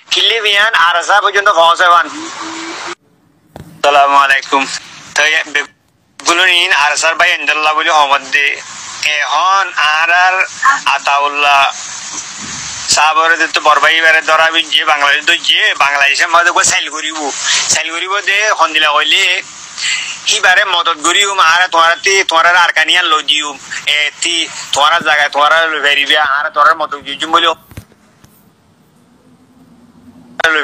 কিল্লি বিয়ান ARSA পর্যন্ত পৌঁছাবান। আসসালামু আলাইকুম। তো বেগুনিন আরসার ভাই ইনশাআল্লাহ বলি হমদ দে এখন আর আতাউল্লাহ সাবরে তো বরবাই বারে ধরাবি যে বাংলাদেশ তো যে বাংলাদেশের মধ্যে সেল করিব দে হন্দিলা হইলে ইবারে মদত করিও আর তোমার আরকানিয়া লজিও এতি তোমার জায়গায় তোমার ভেরিবে আর তোর মদত জুজুম বলি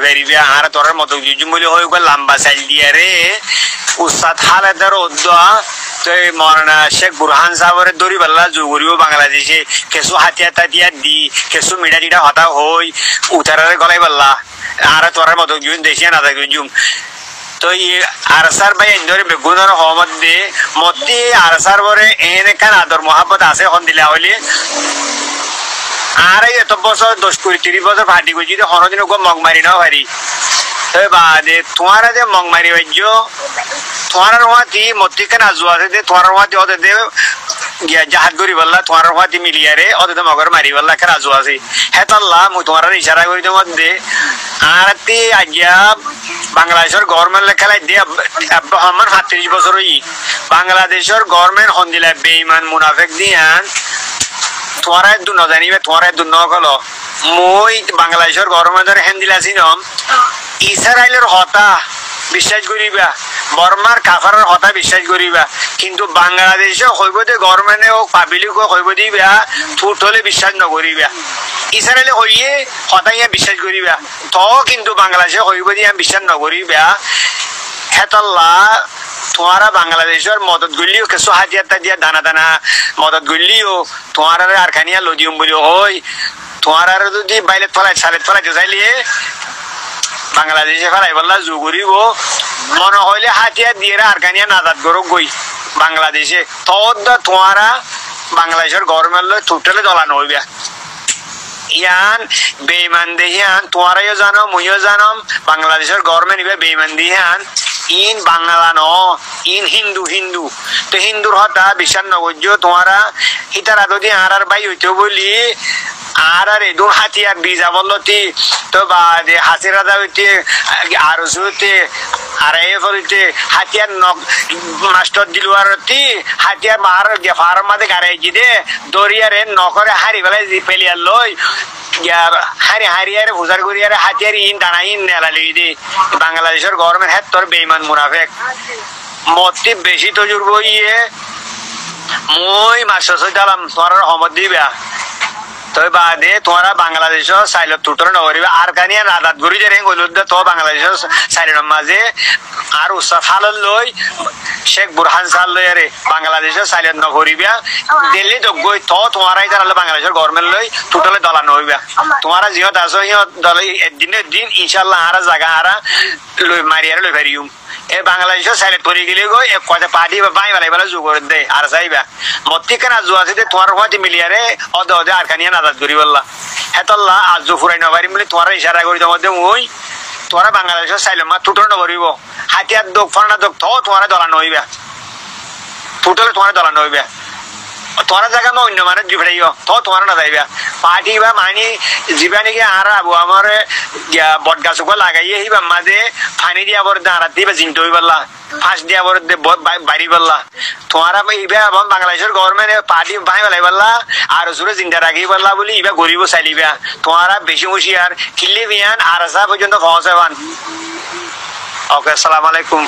ভেরিবে আর তোর মদত জুজুম বলি হই লম্বা সাইল দিয়ে রে উস্তাদ খালেদার উদ্দা তো মৌলানা শেখ বুরহান সাহেবের দড়ি পাল্লা জুগুরিও বাংলাদেশে কিছু হাতিয়ার টাতিয়ার দি কিছু মিঠা টিটা হতা হই উতারে গলাই পাল্লা আর তোর মতো জুন দেশিয়া না থাকে জুম তো আরসার ভাই এন্দরে বেগুনের হমদ দে মতি আরসার বরে এনে কান আদর মোহাম্মত আছে এখন দিলা হইলে আর এত বছর 10-20-30 বছর ফাটি গেছি হনদিন মগ মারি নাও হারি তো বাদে তোমার যে মগ মারি বাজ্য তোমার হাতি মতি কান আজু আছে দে তোমার হাতি ওদে দে জাহাজ করি বললা তোমার হাতি মিলিয়ারে ওদে মগর মারি বললা কান আজু আছে হেতাল্লাহ মু তোমার ইশারা করি তোমার দে আর তি আজ্ঞা বাংলাদেশের গভর্নমেন্ট লেখালাই দিয়ে 37 বছর হই বাংলাদেশের গভর্নমেন্ট হন্দিলা বেঈমান মুনাফিক দিয়ান তোমার দু ন জানিবে তোমার দু ন গলো মই বাংলাদেশের গভর্নমেন্টের হ্যান্ডিল আছিলাম ইসরায়েলের হতা বিশ্বাস করিবা বর্মার কাফারের হতা বিশ্বাস করিবা কিন্তু বাংলাদেশে হইব দে গভর্নমেন্টে হোক পাবলিক হোক হইব দিবা ফুট হলে বিশ্বাস নকরিবা ইসরায়েলে হইয়ে হতাইয়া বিশ্বাস করিবা তো কিন্তু বাংলাদেশে হইব দিয়া বিশ্বাস নকরিবা হেতাল্লা তোমারা বাংলাদেশের মদত গুলিও কিছু হাতিয়ার টাতিয়ার দানা দানা মদত গুলিও তোমার আরখানিয়া লদিউম বলি হই তোমার যদি বাইলেত ফলাই সালেত ফলাইতে চাইলে বাংলাদেশে ফেলাই বললা জুগুরিব মনে হইলে হাতিয়ার দিয়ে আরখানিয়া নাজাদ গরক গই বাংলাদেশে তো তোমারা বাংলাদেশের গভর্নমেন্ট টোটালি দলানো হইবা ইয়ান বেইমান দেহিয়ান তোমারাও জানো মুইও জানম বাংলাদেশের গভর্নমেন্ট ইবে বেইমান দিহান ইন বাংলা ন ইন হিন্দু তো হিন্দুর হতা বিশ্বাস নগর্য তোমারা ইতারা যদি আর ভাই হইতো বলি আর এদুন হাতিয়ার বিজা বলতি তো বাদে হাসির রাজা হইতে আর হইতে আর হইতে হাতিয়ার মাস্টার দিলুয়ারতি হাতিয়ার মার ফার্ম মাঝে গাড়াইছি দে দরিয়ারে নকরে হারি বেলায় পেলিয়ার লই হারিয়ারে ভুজার করিয়ারে হাতিয়ার ইন দানা ইন নেলালি দে বাংলাদেশের গভর্নমেন্ট হ্যাঁ তোর বেইমান মুনাফেক মতি বেশি তজুর্ব ইয়ে মই মাস্টার সইতালাম তোমার হমদ দিবা তো বাদে তোমরা বাংলাদেশের সাইলত টুটর নগরিবা আর কানিয়া নাদাত গরি যে রেং হইল তো বাংলাদেশের সাইলের মাঝে আর উস্তাদ হালল লই শেখ বুরহান সাল লই আরে বাংলাদেশের সাইলেত নগরিবা দিল্লি তো গই তো তোমরাই জানালে বাংলাদেশের গভর্নমেন্ট লই টোটালে দলানো হইবা তোমরা জিহত আছো হিয়ত দলে দিনের দিন ইনশাআল্লাহ আর জায়গা আর লই মারিয়ারে লই ফেরিউম এ বাংলাদেশের সাইলেত করি গেলে গই এক কথা পার্টি বা বাই বালাই বলা জুগর দে আর যাইবা মতি কেন আজু আছে যে তোমার হাতে মিলিয়ারে অদ অদে আর কানিয়া নাজাদ করি বললা হেতাল্লা আজু ফুরাই নবারিম বলে তোমার ইশারা করি তোমাদের মই তোরা বাংলাদেশের সাইলেমা টুটর নগরিব হাতিয়ার দোক ফরনা দোক তো তোমার দলানো হইবা টোটালে তোমার দলানো হইবা তোমার জায়গা মই অন্য মানে জুফাইও তো তোমার না যাইবা পার্টি বা মানি যাবা নাকি আর আবু আমার বট গাছ লাগাইয়ে আহিবা মাঝে পানি দিয়া বর দাঁড়াত দিবা চিন্তা হই পারলা ফাঁস দিয়া বর বাড়ি পারলা তোমারা ইবা বাংলাদেশের গভর্নমেন্ট পার্টি ভাই বেলাই পারলা আর সুরে চিন্তা রাখি পারলা বলি ইবা গরিব চাইলিবা তোমারা বেশি হুঁশিয়ার কিল্লি বিয়ান আর আসা পর্যন্ত পৌঁছাবান ওকে আসসালামু আলাইকুম।